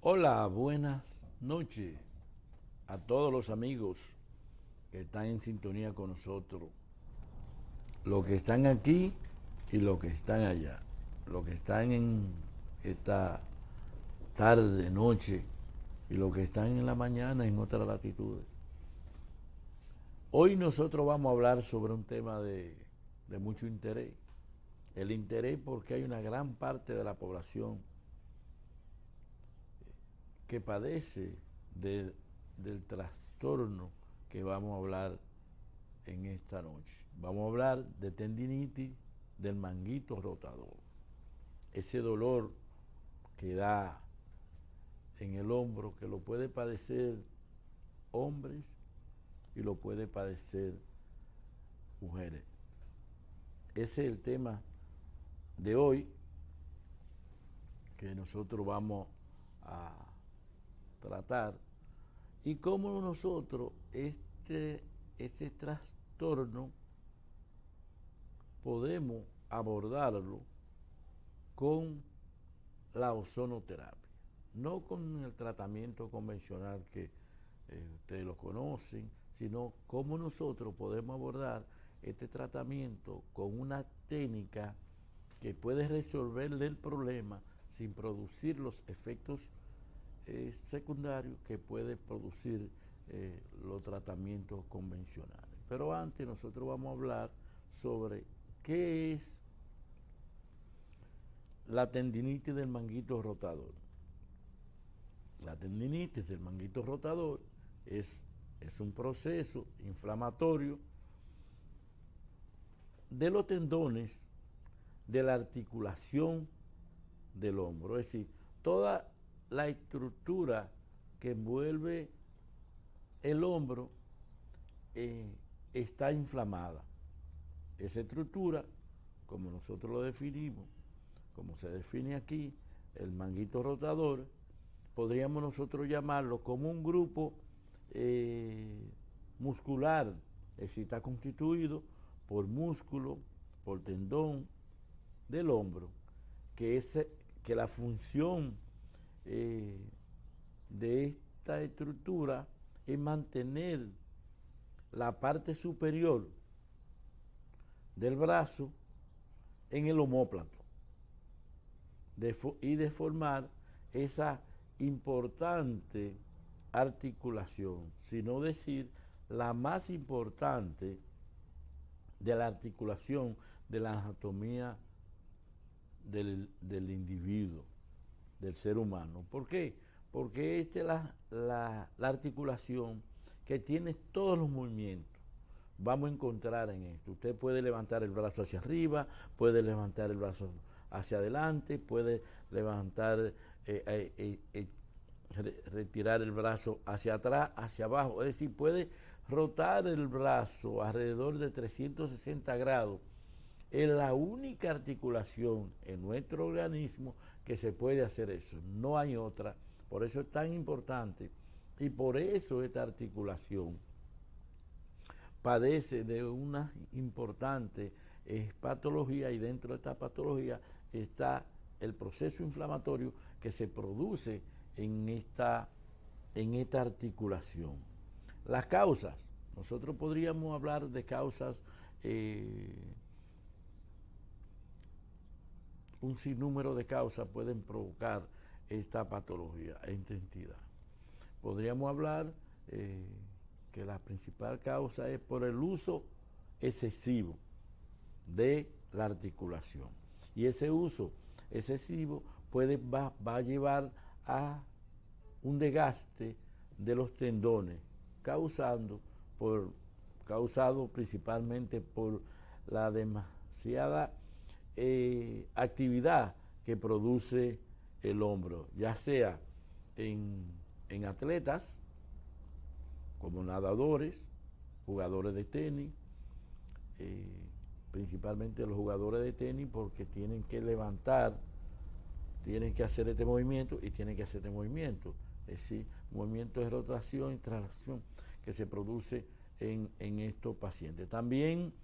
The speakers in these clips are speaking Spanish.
Hola, buenas noches a todos los amigos que están en sintonía con nosotros, los que están aquí y los que están allá, los que están en esta tarde, noche y los que están en la mañana en otras latitudes. Hoy nosotros vamos a hablar sobre un tema de mucho interés. El interés porque hay una gran parte de la población que padece del trastorno que vamos a hablar en esta noche. Vamos a hablar de tendinitis del manguito rotador. Ese dolor que da en el hombro, que lo puede padecer hombres y lo puede padecer mujeres. Ese es el tema de hoy que nosotros vamos a tratar y cómo nosotros este trastorno podemos abordarlo con la ozonoterapia, no con el tratamiento convencional que ustedes lo conocen, sino cómo nosotros podemos abordar este tratamiento con una técnica que puede resolverle el problema sin producir los efectos secundarios que puede producir los tratamientos convencionales. Pero antes nosotros vamos a hablar sobre qué es la tendinitis del manguito rotador. La tendinitis del manguito rotador es un proceso inflamatorio de los tendones de la articulación del hombro, es decir, toda la estructura que envuelve el hombro está inflamada. Esa estructura, como nosotros lo definimos, como se define aquí, el manguito rotador, podríamos nosotros llamarlo como un grupo muscular, es decir, está constituido por músculo, por tendón del hombro, que la función de esta estructura es mantener la parte superior del brazo en el omóplato y de formar esa importante articulación, sino decir la más importante de la articulación de la anatomía del individuo, del ser humano. ¿Por qué? Porque esta es la articulación que tiene todos los movimientos. Vamos a encontrar en esto. Usted puede levantar el brazo hacia arriba, puede levantar el brazo hacia adelante, puede levantar, retirar el brazo hacia atrás, hacia abajo. Es decir, puede rotar el brazo alrededor de 360 grados. Es la única articulación en nuestro organismo que se puede hacer eso. No hay otra. Por eso es tan importante. Y por eso esta articulación padece de una importante patología, y dentro de esta patología está el proceso inflamatorio que se produce en esta articulación. Las causas, nosotros podríamos hablar de causas, un sinnúmero de causas pueden provocar esta patología, esta entidad. Podríamos hablar que la principal causa es por el uso excesivo de la articulación. Y ese uso excesivo va a llevar a un desgaste de los tendones, causado principalmente por la demasiada actividad que produce el hombro, ya sea en atletas, como nadadores, jugadores de tenis, principalmente los jugadores de tenis, porque tienen que levantar, tienen que hacer este movimiento y tienen que hacer este movimiento, es decir, movimiento de rotación y traslación que se produce en estos pacientes. También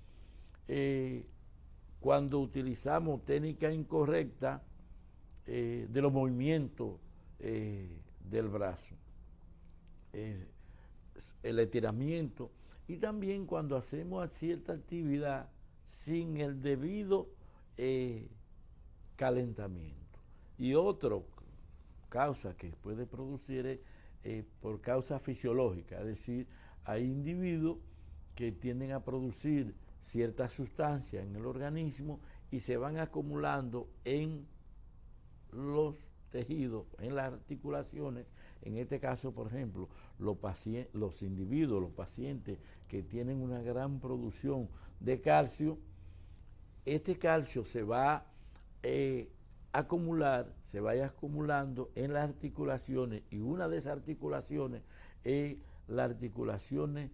cuando utilizamos técnica incorrecta de los movimientos del brazo, el estiramiento, y también cuando hacemos cierta actividad sin el debido calentamiento. Y otra causa que puede producir es por causa fisiológica, es decir, hay individuos que tienden a producir ciertas sustancias en el organismo y se van acumulando en los tejidos, en las articulaciones. En este caso, por ejemplo, los pacientes que tienen una gran producción de calcio, este calcio se va se vaya acumulando en las articulaciones, y una de esas articulaciones es las articulaciones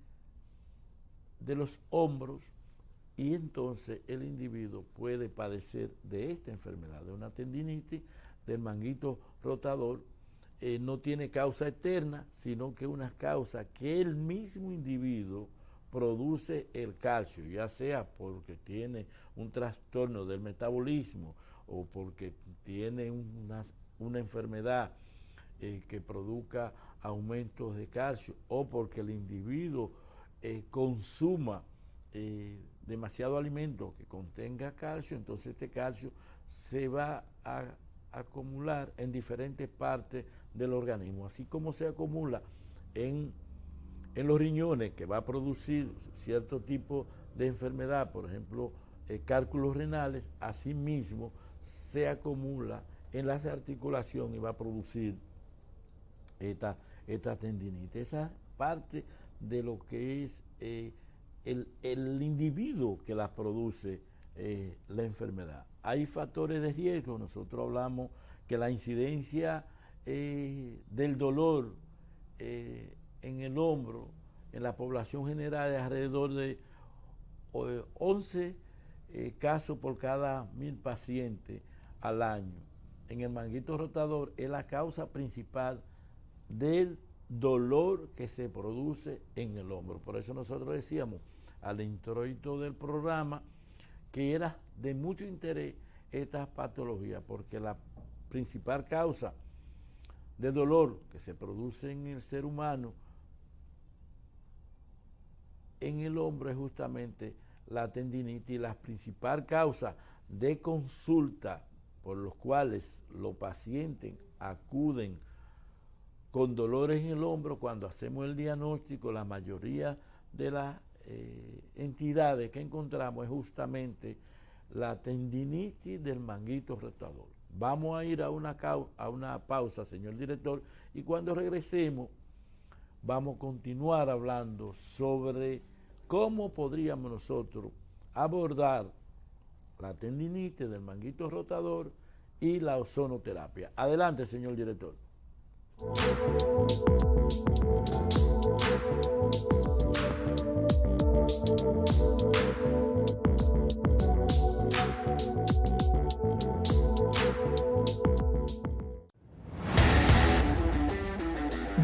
de los hombros, y entonces el individuo puede padecer de esta enfermedad, de una tendinitis del manguito rotador. No tiene causa externa, sino que una causa que el mismo individuo produce el calcio, ya sea porque tiene un trastorno del metabolismo o porque tiene una enfermedad que produzca aumentos de calcio, o porque el individuo consuma demasiado alimento que contenga calcio. Entonces este calcio se va a acumular en diferentes partes del organismo, así como se acumula en los riñones, que va a producir cierto tipo de enfermedad, por ejemplo, cálculos renales. Asimismo se acumula en las articulaciones y va a producir esta tendinitis. Esa parte de lo que es el individuo que la produce, la enfermedad. Hay factores de riesgo. Nosotros hablamos que la incidencia del dolor en el hombro en la población general es alrededor de 11 casos por cada 1000 pacientes al año. En el manguito rotador es la causa principal del dolor que se produce en el hombro. Por eso nosotros decíamos al introito del programa que era de mucho interés esta patología, porque la principal causa de dolor que se produce en el ser humano en el hombro es justamente la tendinitis. La principal causa de consulta por los cuales los pacientes acuden con dolores en el hombro, cuando hacemos el diagnóstico, la mayoría de las entidades que encontramos es justamente la tendinitis del manguito rotador. Vamos a ir a una pausa, señor director, y cuando regresemos vamos a continuar hablando sobre cómo podríamos nosotros abordar la tendinitis del manguito rotador y la ozonoterapia. Adelante, señor director.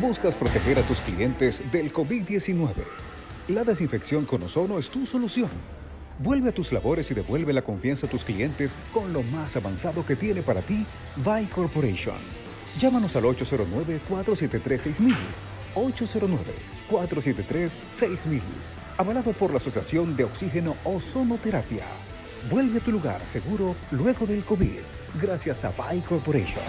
¿Buscas proteger a tus clientes del COVID-19? La desinfección con ozono es tu solución. Vuelve a tus labores y devuelve la confianza a tus clientes con lo más avanzado que tiene para ti VAI Corporation. Llámanos al 809-473-6000. 809-473-6000. Avalado por la Asociación de Oxígeno Ozonoterapia. Vuelve a tu lugar seguro luego del COVID, gracias a VAI Corporation.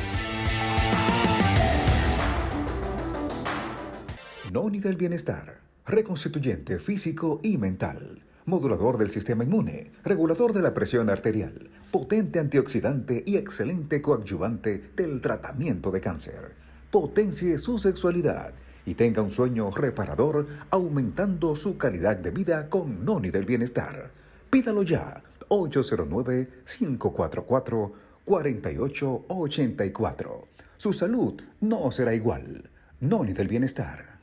Noni del Bienestar. Reconstituyente físico y mental. Modulador del sistema inmune, regulador de la presión arterial, potente antioxidante y excelente coadyuvante del tratamiento de cáncer. Potencie su sexualidad y tenga un sueño reparador, aumentando su calidad de vida con Noni del Bienestar. Pídalo ya, 809-544-4884. Su salud no será igual. Noni del Bienestar.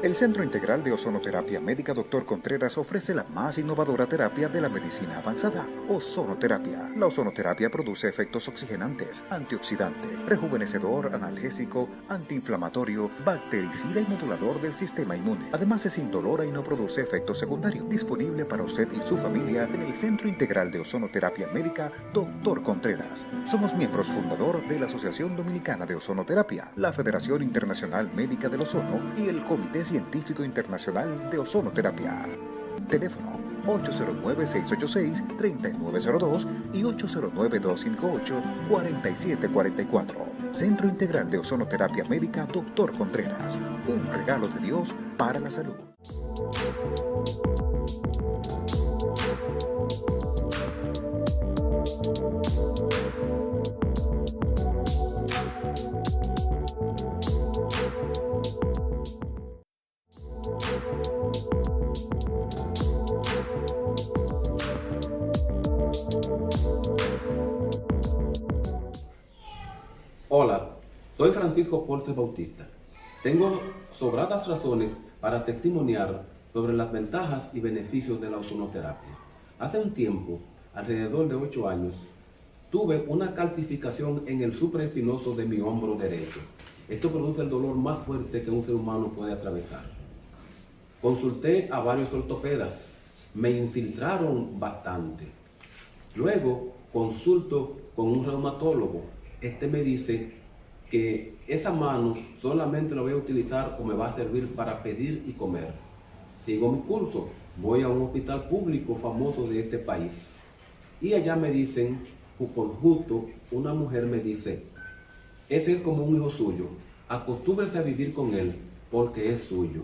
El Centro Integral de Ozonoterapia Médica Dr. Contreras ofrece la más innovadora terapia de la medicina avanzada, ozonoterapia. La ozonoterapia produce efectos oxigenantes, antioxidante, rejuvenecedor, analgésico, antiinflamatorio, bactericida y modulador del sistema inmune. Además es indolora y no produce efectos secundarios. Disponible para usted y su familia en el Centro Integral de Ozonoterapia Médica Dr. Contreras. Somos miembros fundador de la Asociación Dominicana de Ozonoterapia, la Federación Internacional Médica del Ozono y el Comité Científico Internacional de Ozonoterapia. Teléfono 809-686-3902 y 809-258-4744. Centro Integral de Ozonoterapia Médica Dr. Contreras. Un regalo de Dios para la salud. Hola, soy Francisco Portes Bautista. Tengo sobradas razones para testimoniar sobre las ventajas y beneficios de la ozonoterapia. Hace un tiempo, alrededor de 8 años, tuve una calcificación en el supraespinoso de mi hombro derecho. Esto produce el dolor más fuerte que un ser humano puede atravesar. Consulté a varios ortopedas, me infiltraron bastante. Luego consulto con un reumatólogo. Este me dice que esa mano solamente la voy a utilizar o me va a servir para pedir y comer. Sigo mi curso, voy a un hospital público famoso de este país y allá me dicen, con justo, una mujer me dice, ese es como un hijo suyo, acostúmbrese a vivir con él porque es suyo.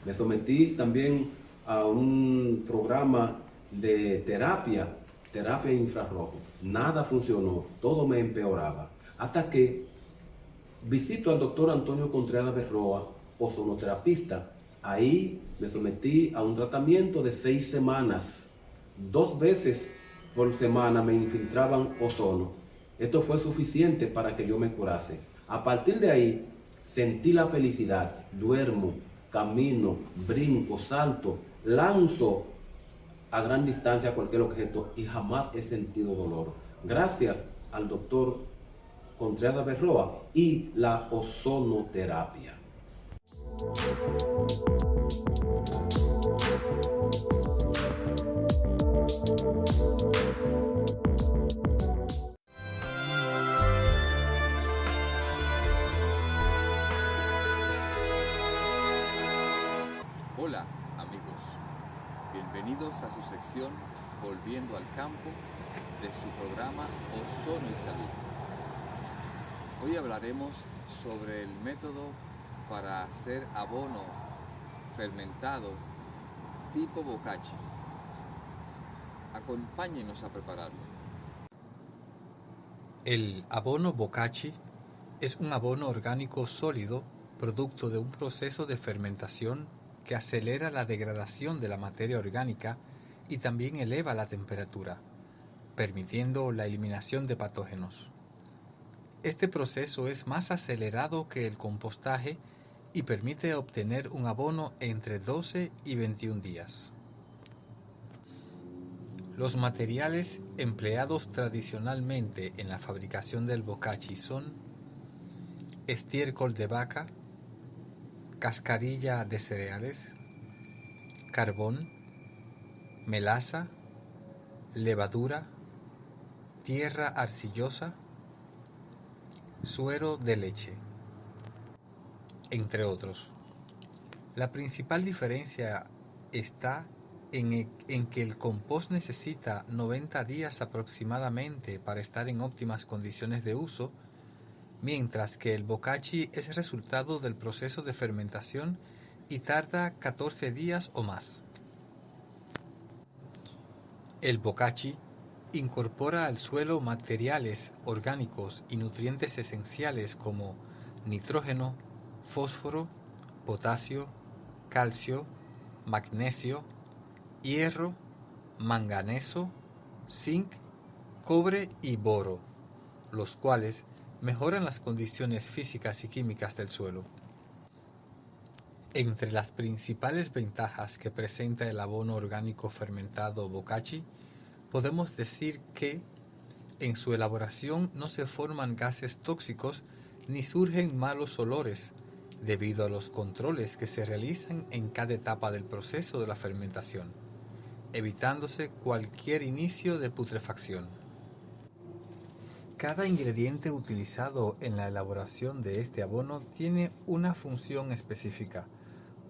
Me sometí también a un programa de terapia infrarrojo. Nada funcionó, todo me empeoraba. Hasta que visito al doctor Antonio Contreras Berroa, ozonoterapista. Ahí me sometí a un tratamiento de 6 semanas. 2 veces por semana me infiltraban ozono. Esto fue suficiente para que yo me curase. A partir de ahí sentí la felicidad. Duermo, camino, brinco, salto, lanzo a gran distancia cualquier objeto y jamás he sentido dolor. Gracias al doctor Contreras Berroa y la ozonoterapia. Hola amigos, bienvenidos a su sección Volviendo al Campo de su programa Ozono y Salud. Hoy hablaremos sobre el método para hacer abono fermentado tipo bokashi. Acompáñenos a prepararlo. El abono bokashi es un abono orgánico sólido producto de un proceso de fermentación que acelera la degradación de la materia orgánica y también eleva la temperatura, permitiendo la eliminación de patógenos. Este proceso es más acelerado que el compostaje y permite obtener un abono entre 12 y 21 días. Los materiales empleados tradicionalmente en la fabricación del bokashi son estiércol de vaca, cascarilla de cereales, carbón, melaza, levadura, tierra arcillosa, suero de leche, entre otros. La principal diferencia está en que el compost necesita 90 días aproximadamente para estar en óptimas condiciones de uso, mientras que el bokashi es resultado del proceso de fermentación y tarda 14 días o más. El bokashi incorpora al suelo materiales orgánicos y nutrientes esenciales como nitrógeno, fósforo, potasio, calcio, magnesio, hierro, manganeso, zinc, cobre y boro, los cuales mejoran las condiciones físicas y químicas del suelo. Entre las principales ventajas que presenta el abono orgánico fermentado Bokashi, podemos decir que en su elaboración no se forman gases tóxicos ni surgen malos olores, debido a los controles que se realizan en cada etapa del proceso de la fermentación, evitándose cualquier inicio de putrefacción. Cada ingrediente utilizado en la elaboración de este abono tiene una función específica.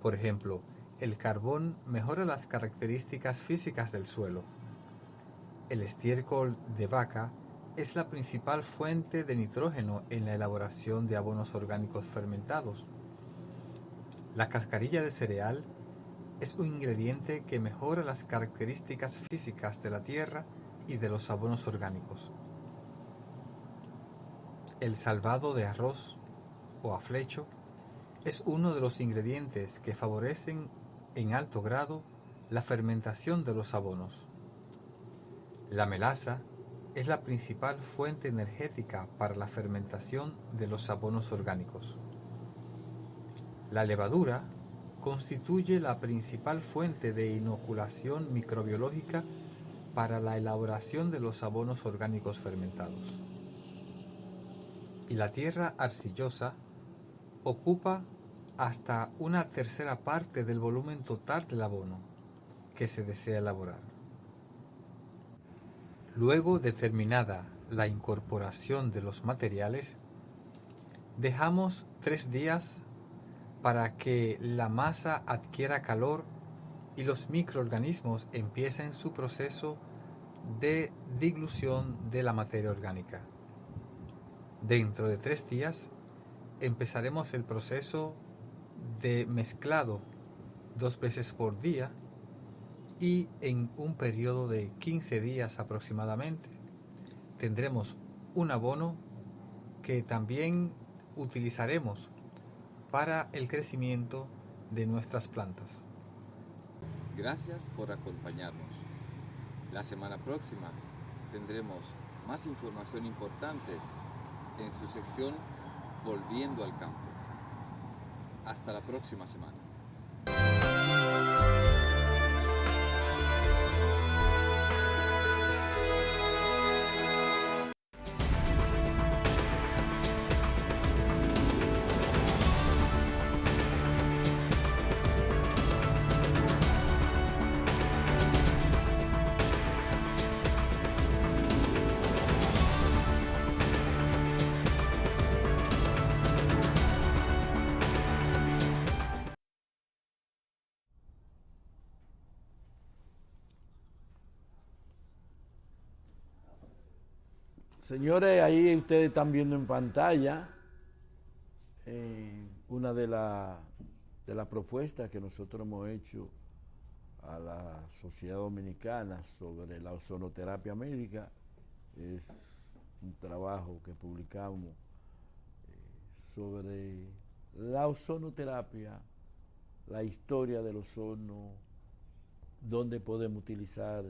Por ejemplo, el carbón mejora las características físicas del suelo. El estiércol de vaca es la principal fuente de nitrógeno en la elaboración de abonos orgánicos fermentados. La cascarilla de cereal es un ingrediente que mejora las características físicas de la tierra y de los abonos orgánicos. El salvado de arroz o aflecho es uno de los ingredientes que favorecen en alto grado la fermentación de los abonos. La melaza es la principal fuente energética para la fermentación de los abonos orgánicos. La levadura constituye la principal fuente de inoculación microbiológica para la elaboración de los abonos orgánicos fermentados. Y la tierra arcillosa ocupa hasta una tercera parte del volumen total del abono que se desea elaborar. Luego de terminada la incorporación de los materiales, dejamos 3 días para que la masa adquiera calor y los microorganismos empiecen su proceso de dilución de la materia orgánica. Dentro de 3 días empezaremos el proceso de mezclado 2 veces por día y en un periodo de 15 días aproximadamente tendremos un abono que también utilizaremos para el crecimiento de nuestras plantas. Gracias por acompañarnos. La semana próxima tendremos más información importante en su sección Volviendo al Campo. Hasta la próxima semana. Señores, ahí ustedes están viendo en pantalla una de las propuestas que nosotros hemos hecho a la Sociedad Dominicana sobre la ozonoterapia médica. Es un trabajo que publicamos sobre la ozonoterapia, la historia del ozono, dónde podemos utilizar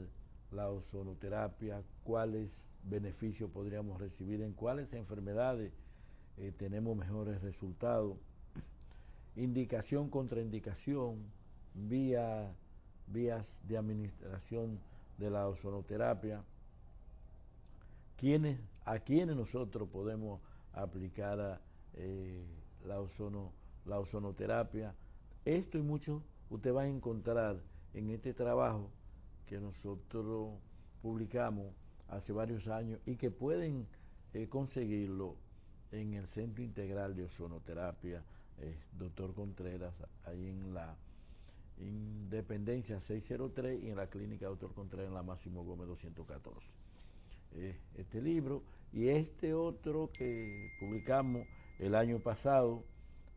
la ozonoterapia, cuáles beneficios podríamos recibir, en cuáles enfermedades tenemos mejores resultados, indicación, contraindicación, vías de administración de la ozonoterapia, a quienes nosotros podemos aplicar la ozonoterapia. Esto y mucho usted va a encontrar en este trabajo que nosotros publicamos hace varios años y que pueden conseguirlo en el Centro Integral de Ozonoterapia, Dr. Contreras, ahí en la Independencia 603 y en la Clínica Dr. Contreras en la Máximo Gómez 214. Este libro y este otro que publicamos el año pasado,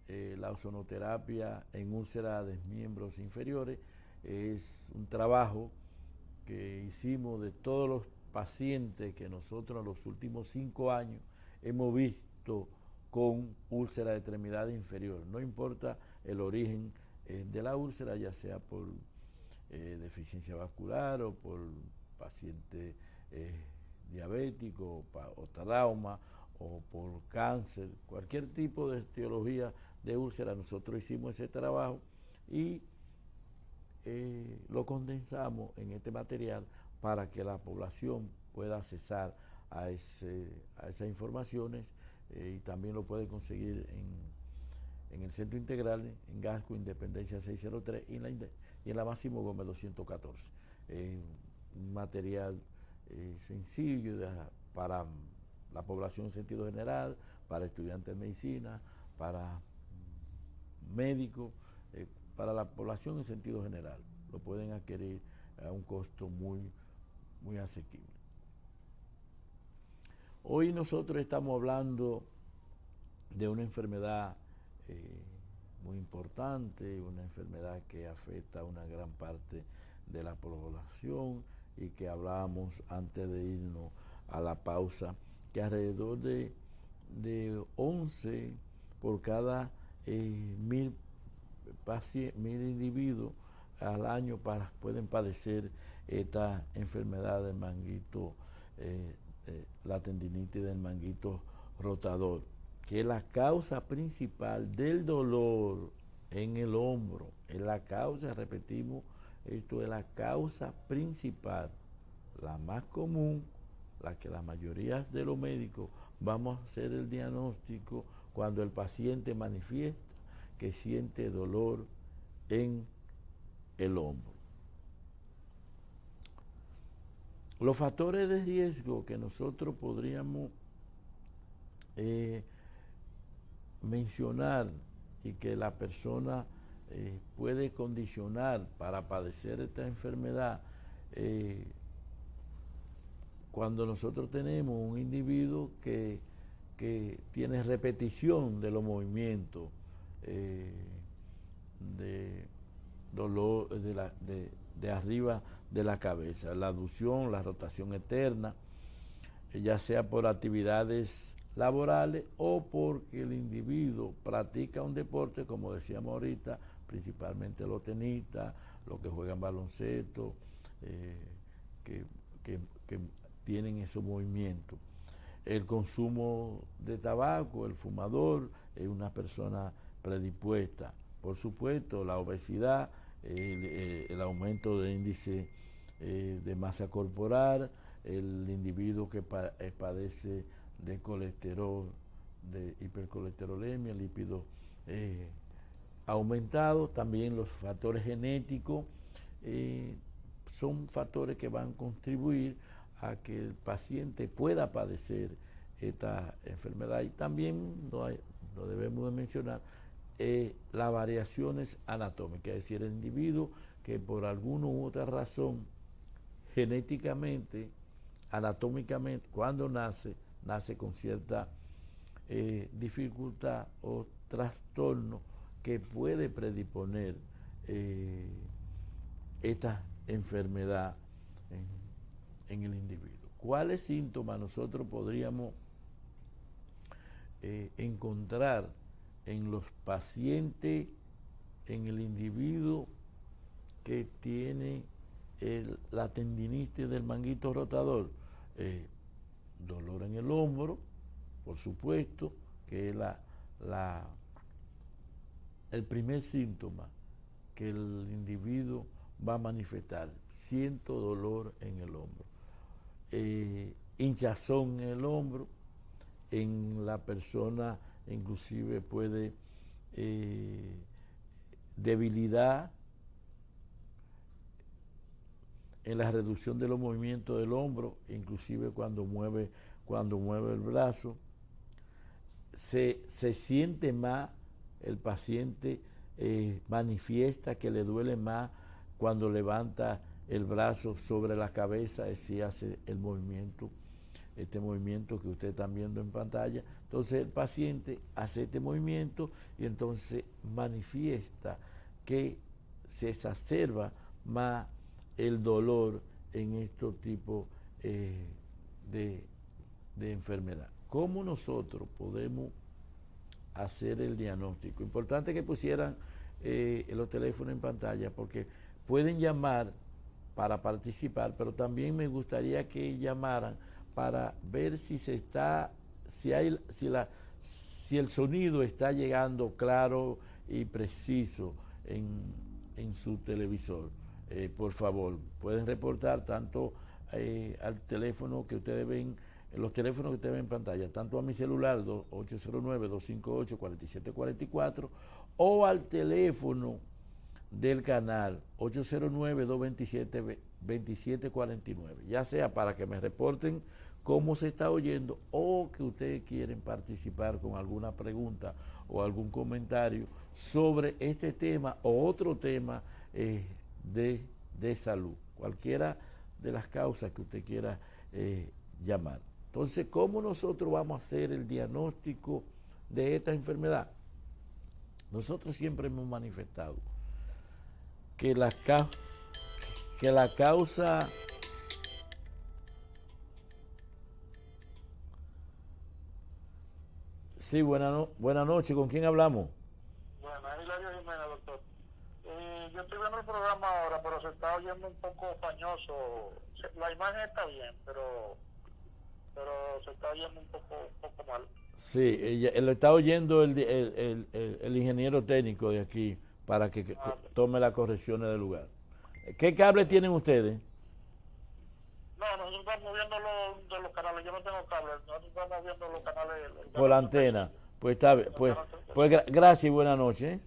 la ozonoterapia en úlceras de miembros inferiores, es un trabajo que hicimos de todos los pacientes que nosotros en los últimos 5 años hemos visto con úlcera de extremidad inferior. No importa el origen de la úlcera, ya sea por deficiencia vascular o por paciente diabético o trauma o por cáncer, cualquier tipo de etiología de úlceras. Nosotros hicimos ese trabajo y lo condensamos en este material para que la población pueda accesar a esas informaciones y también lo puede conseguir en el Centro Integral, en Gasco, Independencia 603 y en la Máximo Gómez 214. Un material sencillo para la población en sentido general, para estudiantes de medicina, para médicos, para la población en sentido general. Lo pueden adquirir a un costo muy, muy asequible. Hoy nosotros estamos hablando de una enfermedad muy importante, una enfermedad que afecta a una gran parte de la población y que hablábamos antes de irnos a la pausa, que alrededor de 11 por cada 1000 individuos al año pueden padecer esta enfermedad del manguito, la tendinitis del manguito rotador, que es la causa principal del dolor en el hombro. Es la causa, repetimos, esto es la causa principal, la más común, la que la mayoría de los médicos vamos a hacer el diagnóstico cuando el paciente manifiesta que siente dolor en el hombro. Los factores de riesgo que nosotros podríamos mencionar y que la persona puede condicionar para padecer esta enfermedad, cuando nosotros tenemos un individuo que tiene repetición de los movimientos, de dolor de arriba de la cabeza, la aducción, la rotación externa, ya sea por actividades laborales o porque el individuo practica un deporte, como decíamos ahorita, principalmente los tenistas, los que juegan baloncesto, que tienen esos movimientos. El consumo de tabaco, el fumador, es una persona predispuesta. Por supuesto, la obesidad, el aumento del índice de masa corporal, el individuo que padece de colesterol, de hipercolesterolemia, lípidos aumentados, también los factores genéticos, son factores que van a contribuir a que el paciente pueda padecer esta enfermedad. Y también lo debemos de mencionar, las variaciones anatómicas, es decir, el individuo que por alguna u otra razón, genéticamente, anatómicamente, cuando nace con cierta dificultad o trastorno que puede predisponer esta enfermedad en el individuo. ¿Cuáles síntomas nosotros podríamos encontrar en los pacientes, en el individuo que tiene la tendinitis del manguito rotador? Dolor en el hombro, por supuesto, que es el primer síntoma que el individuo va a manifestar. Siento dolor en el hombro. Hinchazón en el hombro, en la persona inclusive puede debilidad en la reducción de los movimientos del hombro, inclusive cuando mueve el brazo. Se siente más, el paciente manifiesta que le duele más cuando levanta el brazo sobre la cabeza, es decir, hace el movimiento, este movimiento que ustedes están viendo en pantalla. Entonces el paciente hace este movimiento y entonces manifiesta que se exacerba más el dolor en estos tipos de enfermedad. ¿Cómo nosotros podemos hacer el diagnóstico? Importante que pusieran los teléfonos en pantalla, porque pueden llamar para participar, pero también me gustaría que llamaran para ver si si el sonido está llegando claro y preciso en su televisor. Por favor, pueden reportar tanto al teléfono que ustedes ven, los teléfonos que ustedes ven en pantalla, tanto a mi celular 809-258-4744 o al teléfono del canal 809-227-2749, ya sea para que me reporten cómo se está oyendo o que ustedes quieren participar con alguna pregunta o algún comentario sobre este tema o otro tema de salud, cualquiera de las causas que usted quiera llamar. Entonces, ¿cómo nosotros vamos a hacer el diagnóstico de esta enfermedad? Nosotros siempre hemos manifestado que la causa sí, buenas noches, ¿con quién hablamos? Bueno, es Hilario Jiménez, doctor. Yo estoy viendo el programa ahora, pero se está oyendo un poco fañoso. La imagen está bien, pero se está oyendo un poco mal. Sí, lo está oyendo el ingeniero técnico de aquí para que tome las correcciones del lugar. ¿Qué cable tienen ustedes? No, nosotros estamos viendo de los canales. Yo no tengo cable. Nosotros estamos viendo los canales. Por la antena. Pues está bien. Pues gracias y buenas noches.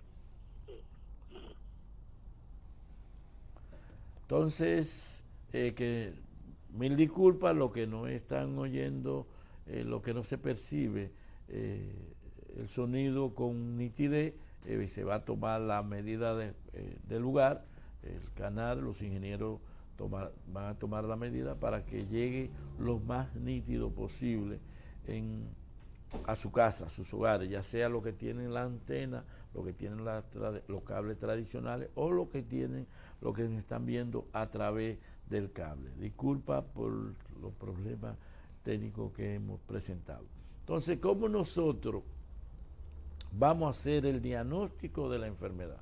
Entonces, que mil disculpas, lo que no están oyendo, lo que no se percibe, el sonido con nitidez, se va a tomar la medida del lugar, el canal, los ingenieros van a tomar la medida para que llegue lo más nítido posible a su casa, a sus hogares, ya sea lo que tienen la antena, lo que tienen los cables tradicionales o lo que están viendo a través del cable. Disculpa por los problemas técnicos que hemos presentado. Entonces, ¿cómo nosotros vamos a hacer el diagnóstico de la enfermedad?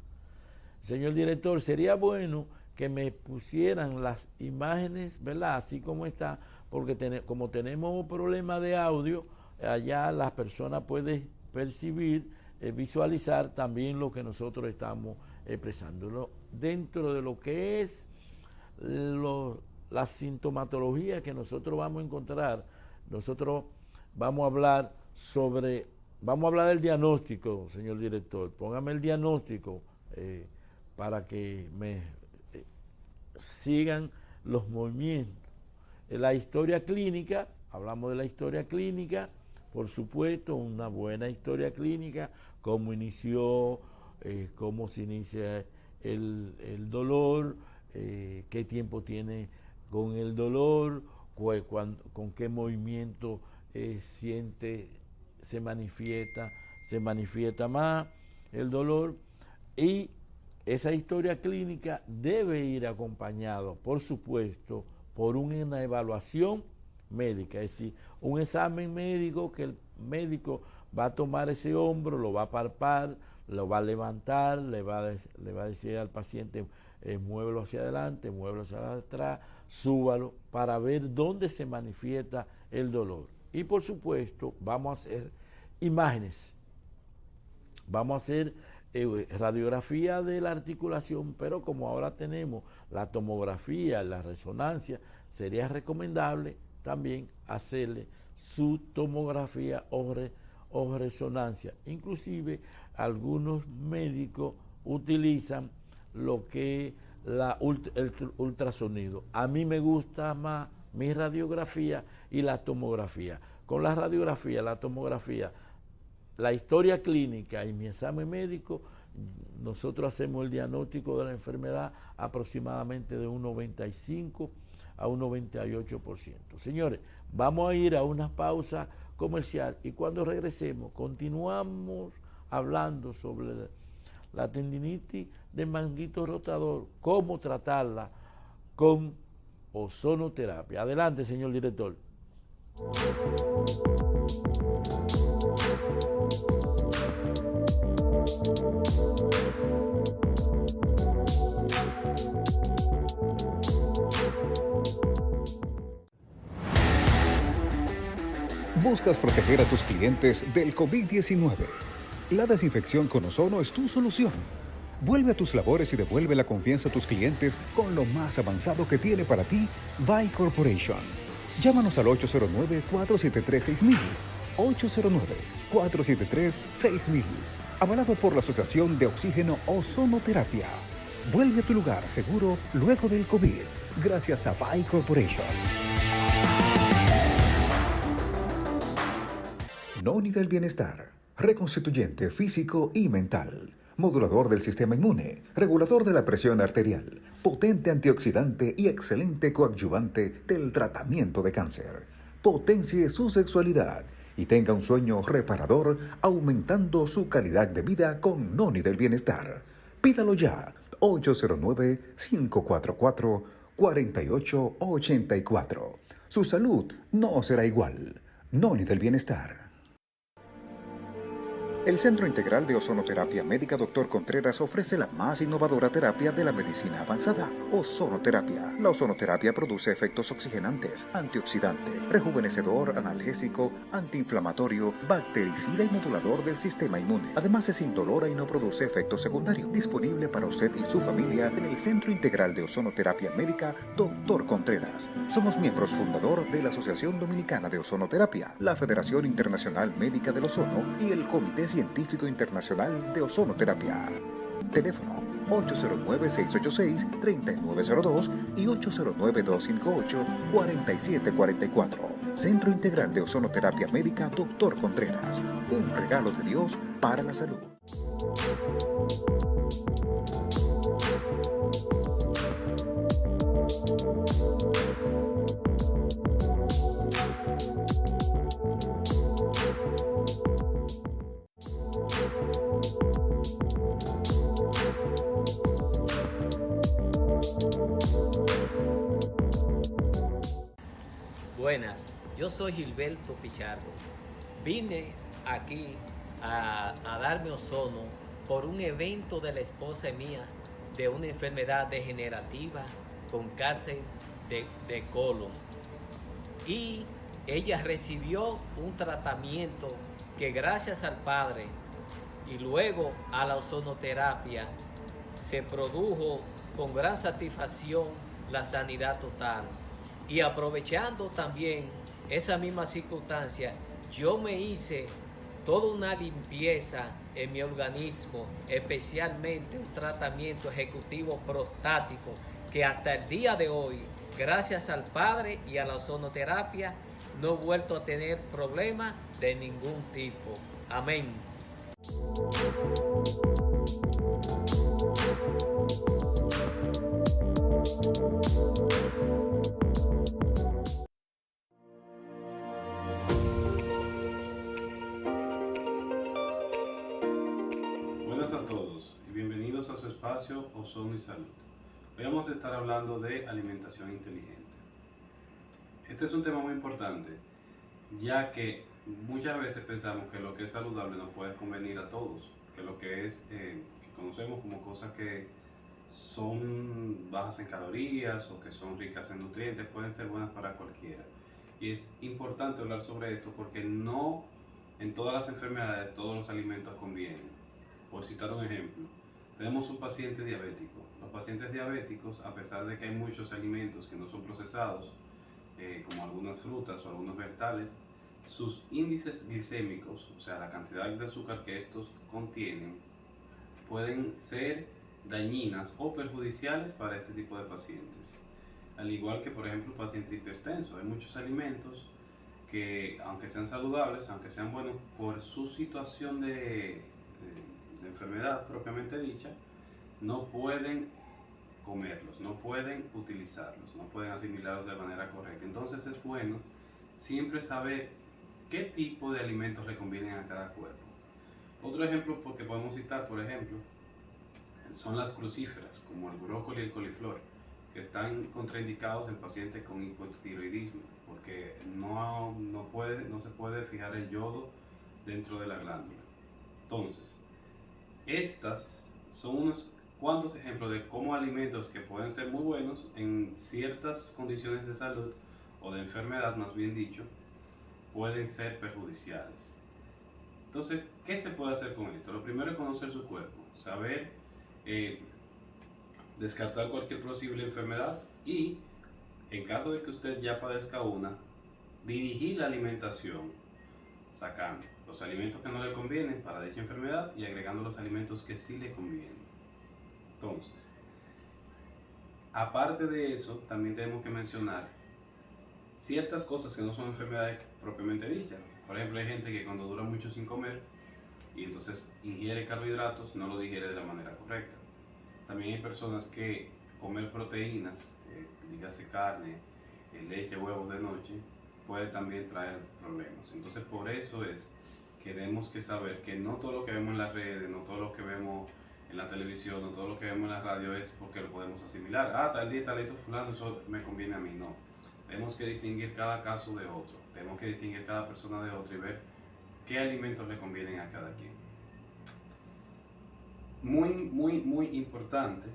Señor director, sería bueno que me pusieran las imágenes, ¿verdad? Así como está, porque como tenemos un problema de audio, allá las personas pueden percibir, visualizar también lo que nosotros estamos expresando. Dentro de lo que es la sintomatología que nosotros vamos a encontrar, nosotros vamos a hablar del diagnóstico, señor director. Póngame el diagnóstico para que me sigan los movimientos. La historia clínica, hablamos de la historia clínica, por supuesto, una buena historia clínica, cómo inició, cómo se inicia el dolor, qué tiempo tiene con el dolor, con qué movimiento se manifiesta más el dolor, y esa historia clínica debe ir acompañado, por supuesto, por una evaluación médica, es decir, un examen médico que el médico va a tomar ese hombro, lo va a palpar, lo va a levantar, le va a decir al paciente, muévelo hacia adelante, muévelo hacia atrás, súbalo, para ver dónde se manifiesta el dolor. Y por supuesto, vamos a hacer imágenes, vamos a hacer radiografía de la articulación, pero como ahora tenemos la tomografía, la resonancia, sería recomendable también hacerle su tomografía o resonancia. Inclusive algunos médicos utilizan lo que es el ultrasonido. A mí me gusta más mi radiografía y la tomografía. Con la radiografía, la tomografía, la historia clínica y mi examen médico, nosotros hacemos el diagnóstico de la enfermedad aproximadamente de un 95 a un 98%. Señores, vamos a ir a una pausa comercial y cuando regresemos continuamos hablando sobre la tendinitis de manguito rotador, cómo tratarla con ozonoterapia. Adelante, señor director. ¿Buscas proteger a tus clientes del COVID-19? La desinfección con ozono es tu solución. Vuelve a tus labores y devuelve la confianza a tus clientes con lo más avanzado que tiene para ti VAI Corporation. Llámanos al 809-473-6000. 809-473-6000. Avalado por la Asociación de Oxígeno Ozonoterapia. Vuelve a tu lugar seguro luego del COVID, gracias a VAI Corporation. Noni del Bienestar, reconstituyente físico y mental, modulador del sistema inmune, regulador de la presión arterial, potente antioxidante y excelente coadyuvante del tratamiento de cáncer. Potencie su sexualidad y tenga un sueño reparador, aumentando su calidad de vida con Noni del Bienestar. Pídalo ya, 809-544-4884. Su salud no será igual. Noni del Bienestar. El Centro Integral de Ozonoterapia Médica Dr. Contreras ofrece la más innovadora terapia de la medicina avanzada, ozonoterapia. La ozonoterapia produce efectos oxigenantes, antioxidante, rejuvenecedor, analgésico, antiinflamatorio, bactericida y modulador del sistema inmune. Además es indolora y no produce efectos secundarios. Disponible para usted y su familia en el Centro Integral de Ozonoterapia Médica Dr. Contreras. Somos miembros fundador de la Asociación Dominicana de Ozonoterapia, la Federación Internacional Médica del Ozono y el Comité Científico Internacional de Ozonoterapia. Teléfono 809-686-3902 y 809-258-4744. Centro Integral de Ozonoterapia Médica Dr. Contreras. Un regalo de Dios para la salud. Buenas, yo soy Gilberto Pichardo. Vine aquí a darme ozono por un evento de la esposa mía de una enfermedad degenerativa con cáncer de colon. Y ella recibió un tratamiento que gracias al Padre y luego a la ozonoterapia se produjo con gran satisfacción la sanidad total. Y aprovechando también esa misma circunstancia, yo me hice toda una limpieza en mi organismo, especialmente un tratamiento ejecutivo prostático, que hasta el día de hoy, gracias al Padre y a la ozonoterapia, no he vuelto a tener problemas de ningún tipo. Amén. Buenas a todos y bienvenidos a su espacio Ozono y Salud. Hoy vamos a estar hablando de alimentación inteligente. Este es un tema muy importante, ya que muchas veces pensamos que lo que es saludable no puede convenir a todos, que lo que es que conocemos como cosas que son bajas en calorías o que son ricas en nutrientes pueden ser buenas para cualquiera. Y es importante hablar sobre esto porque no en todas las enfermedades todos los alimentos convienen. Por citar un ejemplo, tenemos un paciente diabético. Los pacientes diabéticos, a pesar de que hay muchos alimentos que no son procesados, como algunas frutas o algunos vegetales, sus índices glicémicos, o sea, la cantidad de azúcar que estos contienen, pueden ser dañinas o perjudiciales para este tipo de pacientes. Al igual que, por ejemplo, un paciente hipertenso. Hay muchos alimentos que, aunque sean saludables, aunque sean buenos, por su situación de enfermedad propiamente dicha, no pueden comerlos, no pueden utilizarlos, no pueden asimilarlos de manera correcta. Entonces es bueno siempre saber qué tipo de alimentos le convienen a cada cuerpo. Otro ejemplo que podemos citar, por ejemplo, son las crucíferas, como el brócoli y el coliflor, que están contraindicados en pacientes con hipotiroidismo, porque no se puede fijar el yodo dentro de la glándula. Entonces, estas son unos cuantos ejemplos de cómo alimentos que pueden ser muy buenos en ciertas condiciones de salud o de enfermedad, más bien dicho, pueden ser perjudiciales. Entonces, ¿qué se puede hacer con esto? Lo primero es conocer su cuerpo, saber descartar cualquier posible enfermedad y, en caso de que usted ya padezca una, dirigir la alimentación sacando los alimentos que no le convienen para dicha enfermedad y agregando los alimentos que sí le convienen. Entonces, aparte de eso, también tenemos que mencionar ciertas cosas que no son enfermedades propiamente dichas. Por ejemplo, hay gente que cuando dura mucho sin comer y entonces ingiere carbohidratos, no lo digiere de la manera correcta. También hay personas que comer proteínas, dígase carne, leche, huevos de noche, puede también traer problemas. Entonces, por eso es que tenemos que saber que no todo lo que vemos en las redes, no todo lo que vemos en la televisión, no todo lo que vemos en la radio es porque lo podemos asimilar. Ah, tal dieta le hizo fulano, eso me conviene a mí. No. Tenemos que distinguir cada caso de otro. Tenemos que distinguir cada persona de otro y ver qué alimentos le convienen a cada quien. Muy importante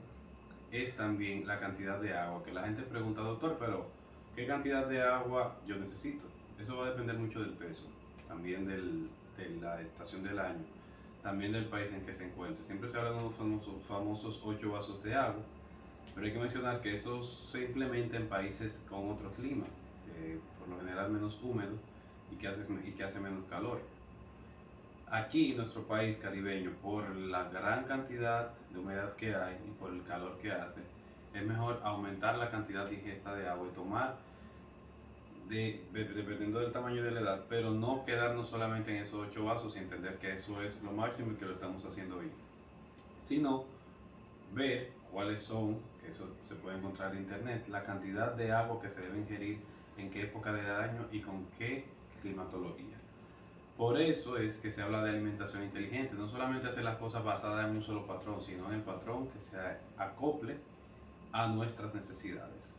es también la cantidad de agua, que la gente pregunta, doctor, pero ¿qué cantidad de agua yo necesito? Eso va a depender mucho del peso, también de la estación del año, también del país en que se encuentre. Siempre se habla de los famosos 8 vasos de agua, pero hay que mencionar que eso se implementa en países con otro clima, por lo general menos húmedo y que hace menos calor. Aquí en nuestro país caribeño, por la gran cantidad de humedad que hay y por el calor que hace, es mejor aumentar la cantidad de ingesta de agua y tomar, dependiendo del tamaño de la edad, pero no quedarnos solamente en esos 8 vasos y entender que eso es lo máximo y que lo estamos haciendo bien, sino ver cuáles son, que eso se puede encontrar en internet, la cantidad de agua que se debe ingerir, en qué época del año y con qué climatología. Por eso es que se habla de alimentación inteligente, no solamente hacer las cosas basadas en un solo patrón, sino en el patrón que se acople a nuestras necesidades.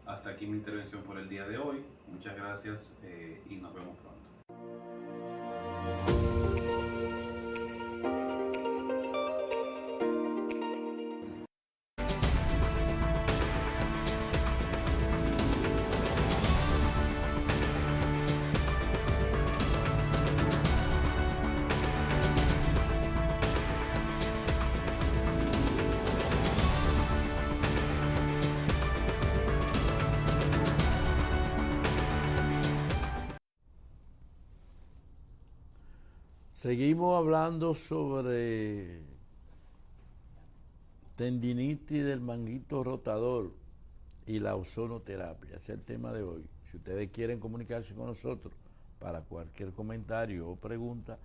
Hasta aquí mi intervención por el día de hoy. Muchas gracias y nos vemos pronto. Seguimos hablando sobre tendinitis del manguito rotador y la ozonoterapia. Ese es el tema de hoy. Si ustedes quieren comunicarse con nosotros para cualquier comentario o pregunta,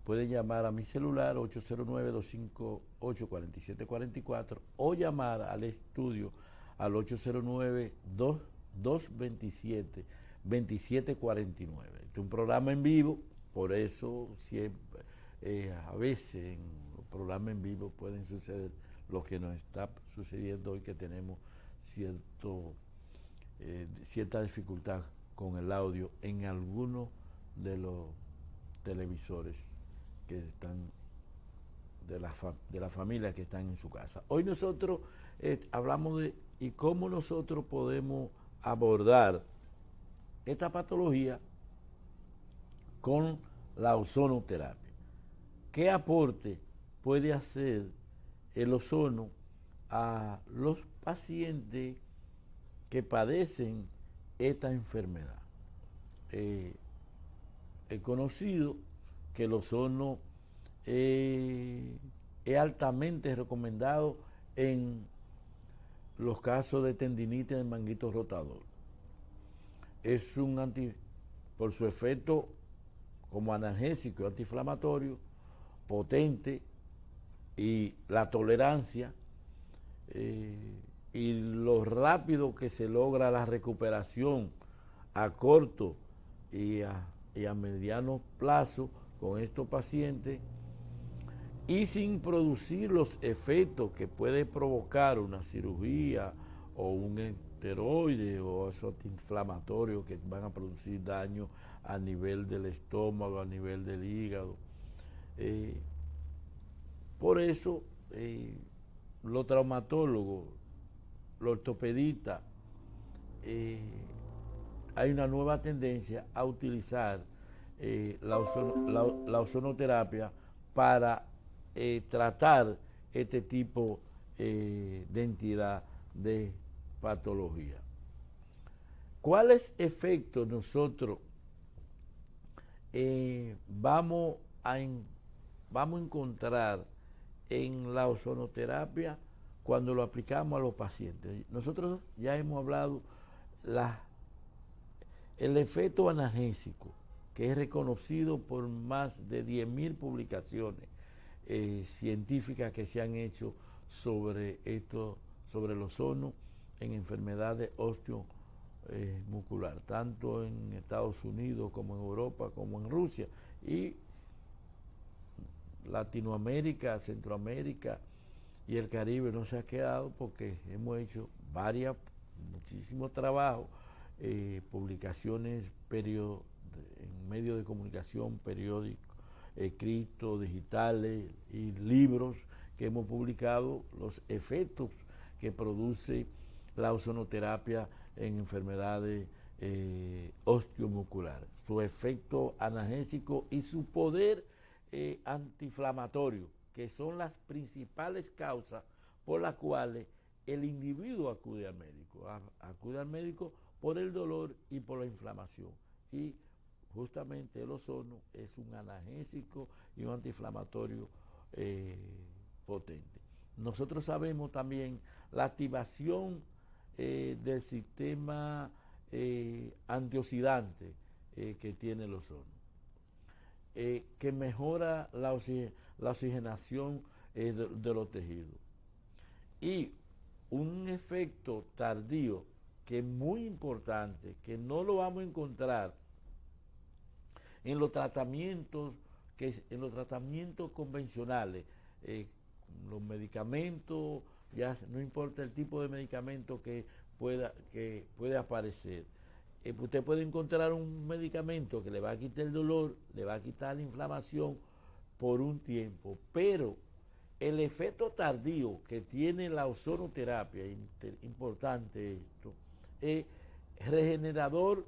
pueden llamar a mi celular 809-258-4744 o llamar al estudio al 809-227-2749. Este es un programa en vivo. Por eso siempre, a veces en los programas en vivo pueden suceder lo que nos está sucediendo hoy, que tenemos cierta dificultad con el audio en algunos de los televisores que están de la familia que están en su casa. Hoy nosotros hablamos de y cómo nosotros podemos abordar esta patología con la ozonoterapia. ¿Qué aporte puede hacer el ozono a los pacientes que padecen esta enfermedad? He conocido que el ozono es altamente recomendado en los casos de tendinitis del manguito rotador. Es por su efecto como analgésico y antiinflamatorio, potente, y la tolerancia y lo rápido que se logra la recuperación a corto y a mediano plazo con estos pacientes, y sin producir los efectos que puede provocar una cirugía o un esteroide o esos antiinflamatorios que van a producir daño a nivel del estómago, a nivel del hígado. Por eso los traumatólogos, los ortopedistas hay una nueva tendencia a utilizar la ozonoterapia para tratar este tipo de entidad de patología. ¿Cuáles efectos nosotros vamos a encontrar en la ozonoterapia cuando lo aplicamos a los pacientes? Nosotros ya hemos hablado el efecto analgésico, que es reconocido por más de 10.000 publicaciones científicas que se han hecho sobre el ozono en enfermedades osteomuscular, tanto en Estados Unidos como en Europa, como en Rusia, y Latinoamérica, Centroamérica y el Caribe no se ha quedado porque hemos hecho muchísimos trabajos, publicaciones en medios de comunicación, periódicos, escritos, digitales y libros que hemos publicado los efectos que produce la ozonoterapia en enfermedades osteomusculares, su efecto analgésico y su poder antiinflamatorio, que son las principales causas por las cuales el individuo acude al médico. Acude al médico por el dolor y por la inflamación. Y justamente el ozono es un analgésico y un antiinflamatorio potente. Nosotros sabemos también la activación del sistema antioxidante que tiene el ozono, que mejora la oxigenación de los tejidos. Y un efecto tardío que es muy importante, que no lo vamos a encontrar en los tratamientos convencionales, los medicamentos, ya no importa el tipo de medicamento que puede aparecer. Usted puede encontrar un medicamento que le va a quitar el dolor, le va a quitar la inflamación por un tiempo, pero el efecto tardío que tiene la ozonoterapia, importante esto, es regenerador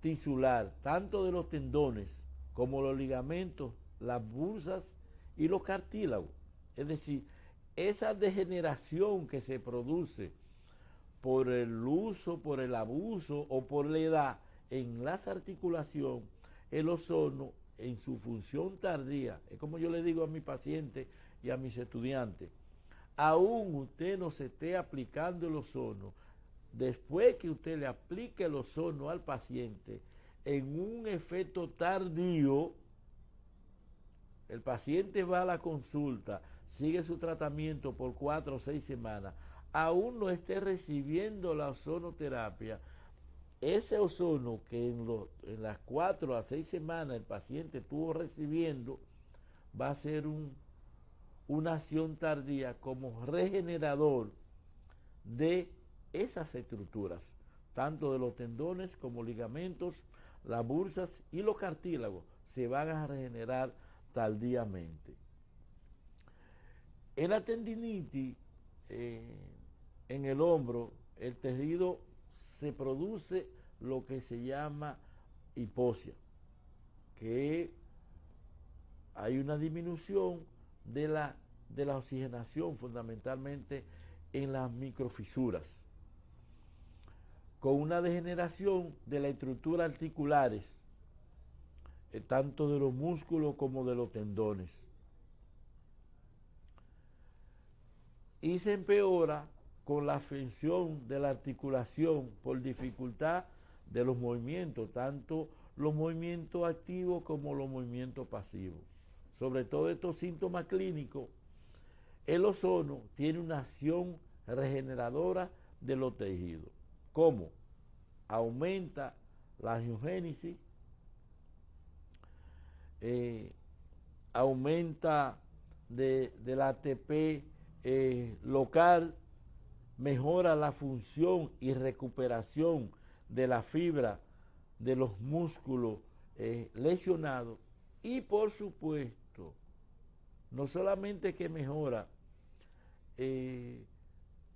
tisular, tanto de los tendones como los ligamentos, las bursas y los cartílagos. Es decir, esa degeneración que se produce por el uso, por el abuso o por la edad en las articulaciones, el ozono en su función tardía, es como yo le digo a mi paciente y a mis estudiantes, aún usted no se esté aplicando el ozono, después que usted le aplique el ozono al paciente, en un efecto tardío, el paciente va a la consulta, sigue su tratamiento por 4 o 6 semanas, aún no esté recibiendo la ozonoterapia, ese ozono que en las 4 a 6 semanas el paciente estuvo recibiendo, va a ser una acción tardía como regenerador de esas estructuras, tanto de los tendones como ligamentos, las bursas y los cartílagos se van a regenerar tardíamente. En la tendinitis, en el hombro, el tejido se produce lo que se llama hipoxia, que hay una disminución de la oxigenación fundamentalmente en las microfisuras, con una degeneración de las estructuras articulares, tanto de los músculos como de los tendones. Y se empeora con la flexión de la articulación por dificultad de los movimientos, tanto los movimientos activos como los movimientos pasivos. Sobre todo estos síntomas clínicos, el ozono tiene una acción regeneradora de los tejidos. ¿Cómo? Aumenta la angiogénesis, aumenta del ATP local, mejora la función y recuperación de la fibra de los músculos lesionados y, por supuesto, no solamente que mejora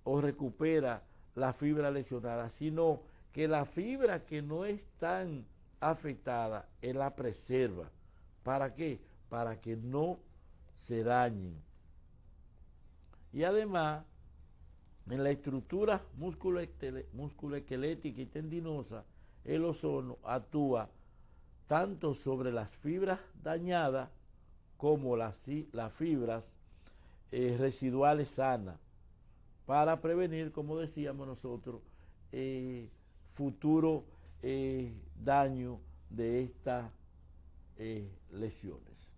o recupera la fibra lesionada, sino que la fibra que no están afectadas, él la preserva. ¿Para qué? Para que no se dañen. Y además, en la estructura musculoesquelética y tendinosa, el ozono actúa tanto sobre las fibras dañadas como las fibras residuales sanas, para prevenir, como decíamos nosotros, futuro daño de estas lesiones.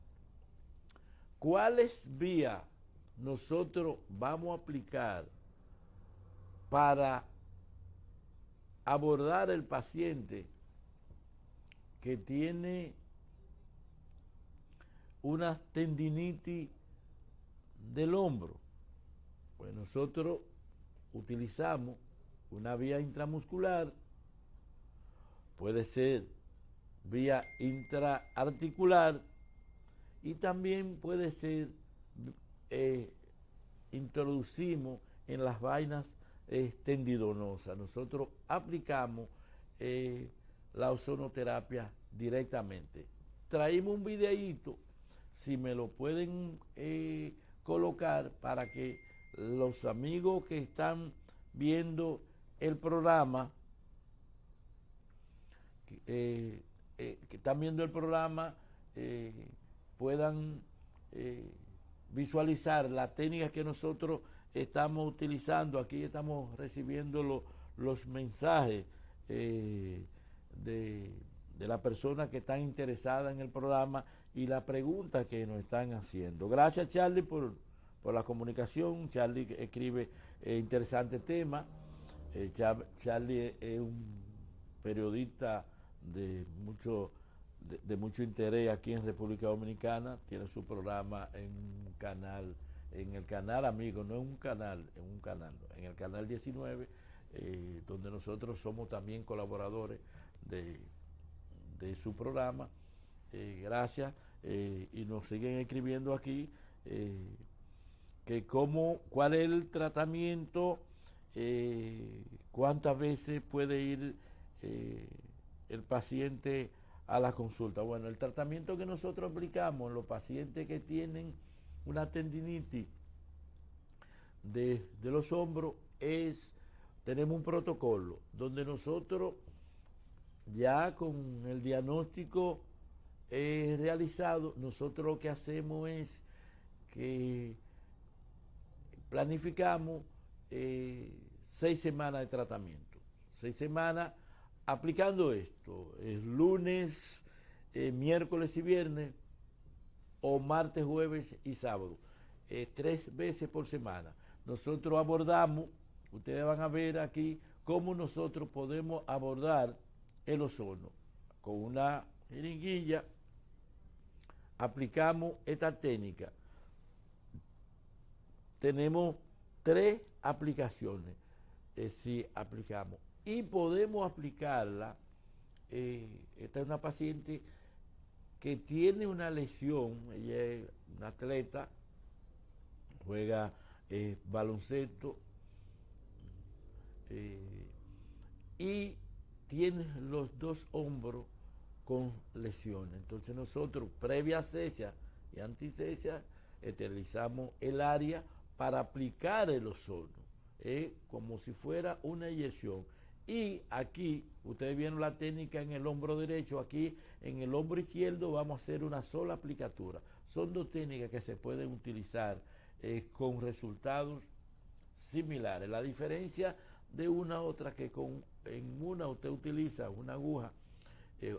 ¿Cuáles vías nosotros vamos a aplicar para abordar el paciente que tiene una tendinitis del hombro? Pues nosotros utilizamos una vía intramuscular, puede ser vía intraarticular y también puede ser, introducimos en las vainas tendidonosas. Nosotros aplicamos la ozonoterapia directamente. Traímos un videíto, si me lo pueden colocar para que los amigos que están viendo el programa, que están viendo el programa, puedan visualizar la técnica que nosotros estamos utilizando. Aquí estamos recibiendo los mensajes de las personas que están interesadas en el programa y la pregunta que nos están haciendo. Gracias, Charlie, por la comunicación. Charlie escribe interesante tema. Charlie es un periodista de mucho interés aquí en República Dominicana. Tiene su programa en el canal amigo, no en un canal, en el canal 19, donde nosotros somos también colaboradores de su programa. Gracias, y nos siguen escribiendo aquí que cuál es el tratamiento, cuántas veces puede ir el paciente a la consulta. Bueno, el tratamiento que nosotros aplicamos en los pacientes que tienen una tendinitis de los hombros tenemos un protocolo donde nosotros, ya con el diagnóstico realizado, nosotros lo que hacemos es que planificamos 6 semanas de tratamiento. 6 semanas aplicando esto, lunes, miércoles y viernes, o martes, jueves y sábado, 3 veces por semana. Nosotros abordamos, ustedes van a ver aquí cómo nosotros podemos abordar el ozono. Con una jeringuilla aplicamos esta técnica. Tenemos 3 aplicaciones, si aplicamos, y podemos aplicarla. Esta es una paciente que tiene una lesión. Ella es una atleta, juega baloncesto, y tiene los 2 hombros con lesiones. Entonces nosotros, previa asepsia y antisepsia, esterilizamos el área para aplicar el ozono, como si fuera una inyección. Y aquí, ustedes vieron la técnica en el hombro derecho. Aquí en el hombro izquierdo vamos a hacer una sola aplicatura. Son 2 técnicas que se pueden utilizar con resultados similares. La diferencia de una a otra, que en una usted utiliza una aguja,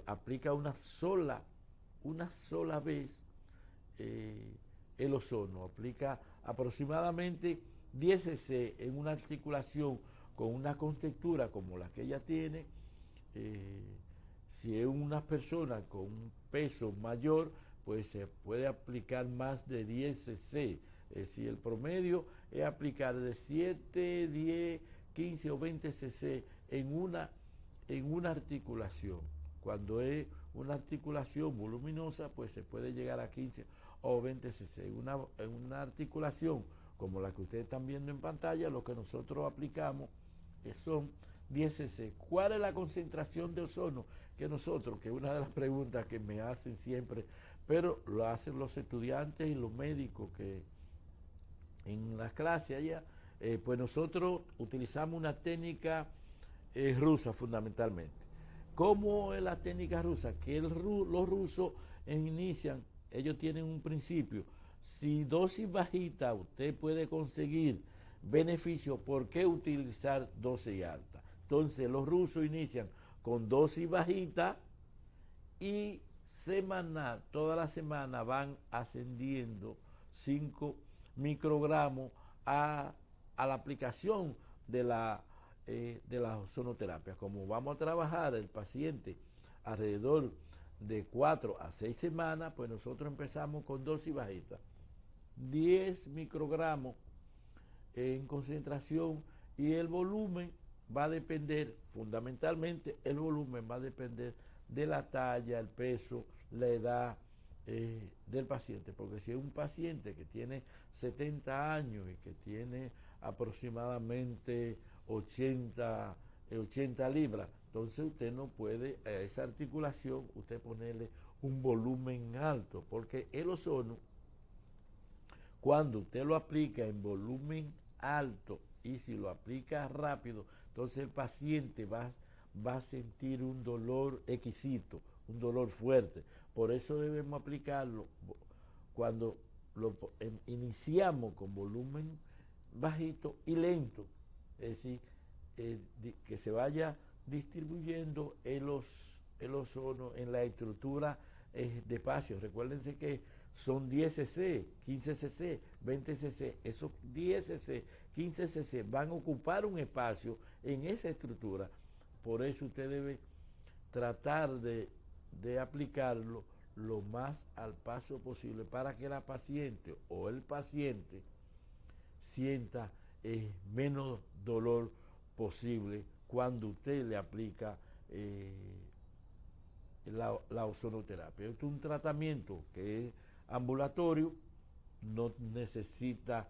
aplica una sola vez el ozono, aplica aproximadamente 10 cc en una articulación con una contextura como la que ella tiene. Si es una persona con un peso mayor, pues se puede aplicar más de 10 cc. Si el promedio es aplicar de 7, 10, 15 o 20 cc en una articulación. Cuando es una articulación voluminosa, pues se puede llegar a 15 o 20 cc. En una articulación como la que ustedes están viendo en pantalla, lo que nosotros aplicamos son 10 cc. ¿Cuál es la concentración de ozono que nosotros, que es una de las preguntas que me hacen siempre, pero lo hacen los estudiantes y los médicos que en las clases allá, pues nosotros utilizamos una técnica rusa fundamentalmente. ¿Cómo es la técnica rusa? Que los rusos inician, ellos tienen un principio. Si dosis bajita usted puede conseguir beneficio, ¿por qué utilizar dosis alta? Entonces los rusos inician con dosis bajita y semanal, toda la semana van ascendiendo 5 microgramos a la aplicación de la ozonoterapia. Como vamos a trabajar el paciente alrededor de 4 a 6 semanas, pues nosotros empezamos con dosis bajita, 10 microgramos en concentración, y el volumen va a depender, fundamentalmente el volumen va a depender de la talla, el peso, la edad del paciente, porque si es un paciente que tiene 70 años y que tiene aproximadamente 80 libras, entonces usted no puede a esa articulación usted ponerle un volumen alto, porque el ozono, cuando usted lo aplica en volumen alto y si lo aplica rápido, entonces el paciente va a sentir un dolor exquisito, un dolor fuerte. Por eso debemos aplicarlo cuando iniciamos con volumen bajito y lento, es decir, que se vaya distribuyendo el ozono en la estructura de espacio. Recuérdense que son 10 cc, 15 cc, 20 cc. Esos 10 cc, 15 cc van a ocupar un espacio en esa estructura. Por eso usted debe tratar de aplicarlo lo más al paso posible para que la paciente o el paciente sienta menos dolor posible cuando usted le aplica la ozonoterapia. Esto es un tratamiento que es ambulatorio, no necesita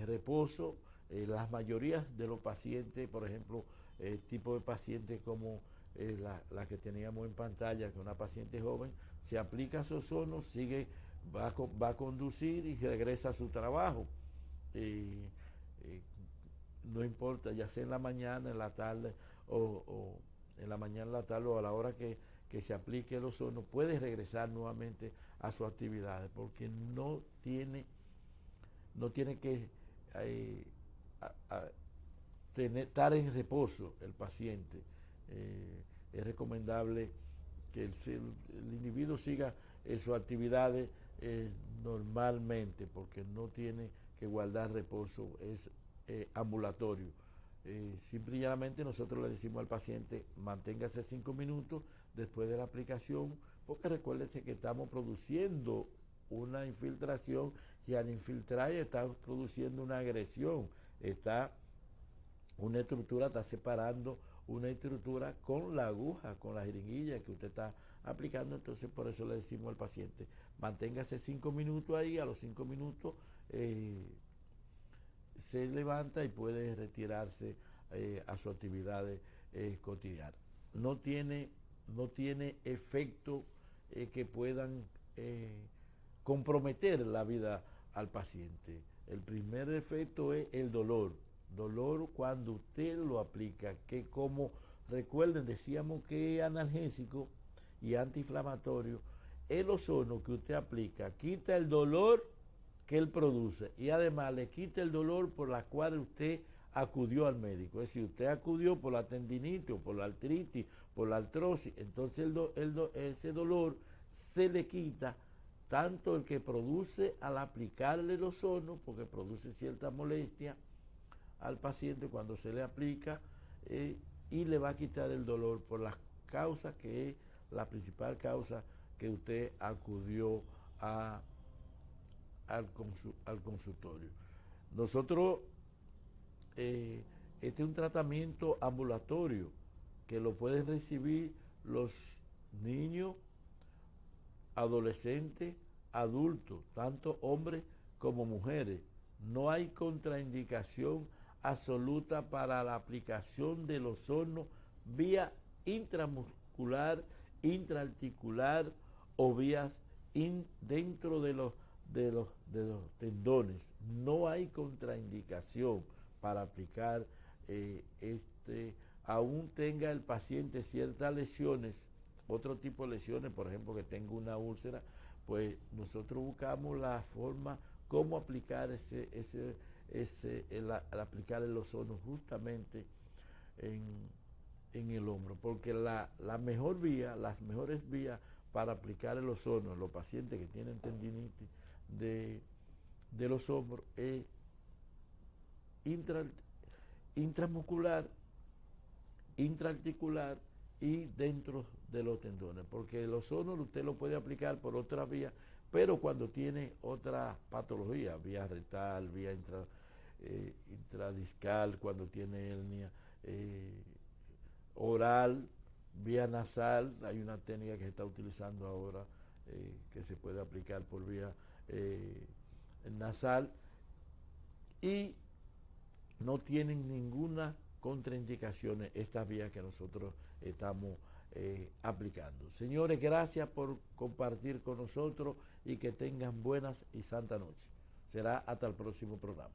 reposo. Las mayorías de los pacientes, por ejemplo, tipo de pacientes como la que teníamos en pantalla, que es una paciente joven, se aplica su ozono, va a conducir y regresa a su trabajo. No importa, ya sea en la mañana, en la tarde, o en la mañana, en la tarde, o a la hora que se aplique el ozono, puede regresar nuevamente a sus actividades, porque no tiene que estar en reposo el paciente. Es recomendable que el individuo siga sus actividades normalmente, porque no tiene que guardar reposo, es ambulatorio. Simplemente nosotros le decimos al paciente, manténgase 5 minutos después de la aplicación, porque recuérdense que estamos produciendo una infiltración, y al infiltrar está produciendo una agresión, una estructura está separando una estructura con la aguja, con la jeringuilla que usted está aplicando. Entonces por eso le decimos al paciente, manténgase 5 minutos ahí, a los 5 minutos se levanta y puede retirarse a sus actividades cotidianas. No tiene efectos que puedan comprometer la vida al paciente. El primer efecto es el dolor cuando usted lo aplica, que como recuerden, decíamos que es analgésico y antiinflamatorio. El ozono que usted aplica quita el dolor que él produce y además le quita el dolor por la cual usted acudió al médico. Es decir, usted acudió por la tendinitis o por la artritis, por la artrosis, entonces ese dolor se le quita, tanto el que produce al aplicarle el ozono, porque produce cierta molestia al paciente cuando se le aplica, y le va a quitar el dolor por las causas, que es la principal causa que usted acudió al consultorio. Nosotros, este es un tratamiento ambulatorio que lo pueden recibir los niños, adolescentes, adultos, tanto hombres como mujeres. No hay contraindicación absoluta para la aplicación del ozono vía intramuscular, intraarticular o vías dentro de los tendones. No hay contraindicación para aplicar aún tenga el paciente ciertas lesiones, otro tipo de lesiones, por ejemplo que tenga una úlcera, pues nosotros buscamos la forma cómo aplicar aplicar el ozono justamente en el hombro, porque las mejores vías para aplicar el ozono en los pacientes que tienen tendinitis de los hombros es intramuscular, intraarticular y dentro de los tendones, porque el ozono usted lo puede aplicar por otra vía, pero cuando tiene otra patología, vía rectal, vía intradiscal, cuando tiene hernia oral, vía nasal, hay una técnica que se está utilizando ahora que se puede aplicar por vía nasal y no tienen ninguna contraindicación estas vías que nosotros estamos aplicando. Señores, gracias por compartir con nosotros y que tengan buenas y santas noches. Será hasta el próximo programa.